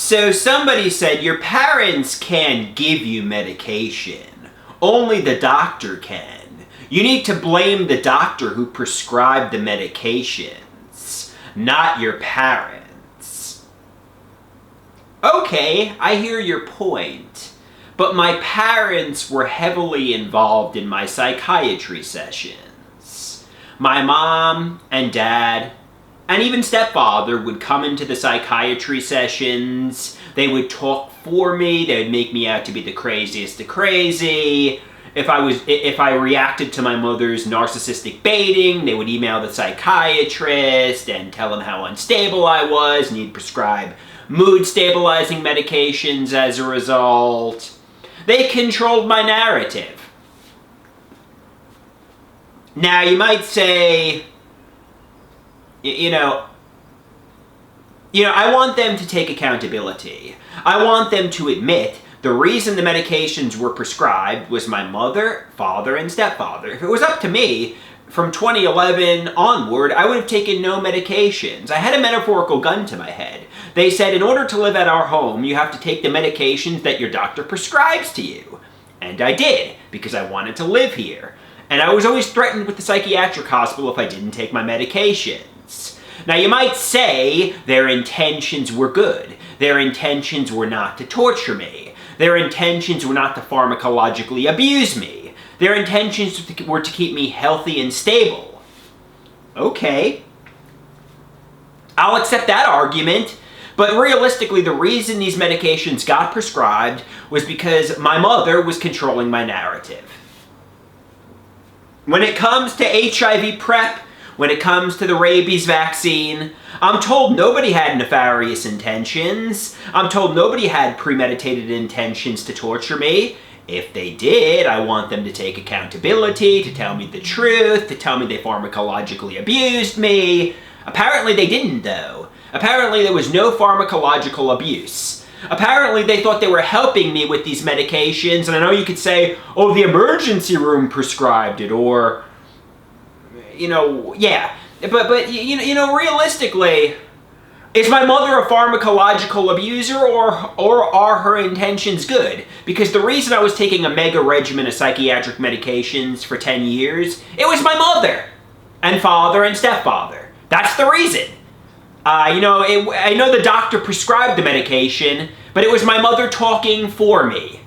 So somebody said your parents can't give you medication. Only the doctor can. You need to blame the doctor who prescribed the medications, not your parents. Okay, I hear your point. But my parents were heavily involved in my psychiatry sessions. My mom and dad, and even stepfather would come into the psychiatry sessions. They would talk for me. They would make me out to be the craziest of crazy. If I reacted to my mother's narcissistic baiting, they would email the psychiatrist and tell him how unstable I was, and he'd prescribe mood stabilizing medications as a result. They controlled my narrative. Now you might say, you know, I want them to take accountability. I want them to admit the reason the medications were prescribed was my mother, father, and stepfather. If it was up to me, from 2011 onward, I would have taken no medications. I had a metaphorical gun to my head. They said, in order to live at our home, you have to take the medications that your doctor prescribes to you. And I did, because I wanted to live here. And I was always threatened with the psychiatric hospital if I didn't take my medications. Now you might say their intentions were good. Their intentions were not to torture me. Their intentions were not to pharmacologically abuse me. Their intentions were to keep me healthy and stable. Okay. I'll accept that argument. But realistically, the reason these medications got prescribed was because my mother was controlling my narrative. When it comes to HIV PrEP, when it comes to the rabies vaccine, I'm told nobody had nefarious intentions. I'm told nobody had premeditated intentions to torture me. If they did, I want them to take accountability, to tell me the truth, to tell me they pharmacologically abused me. Apparently they didn't, though. Apparently there was no pharmacological abuse. Apparently they thought they were helping me with these medications, and I know you could say, oh, the emergency room prescribed it, or, yeah. But realistically, is my mother a pharmacological abuser, or are her intentions good? Because the reason I was taking a mega regimen of psychiatric medications for 10 years, it was my mother, and father, and stepfather. That's the reason. I know the doctor prescribed the medication, but it was my mother talking for me.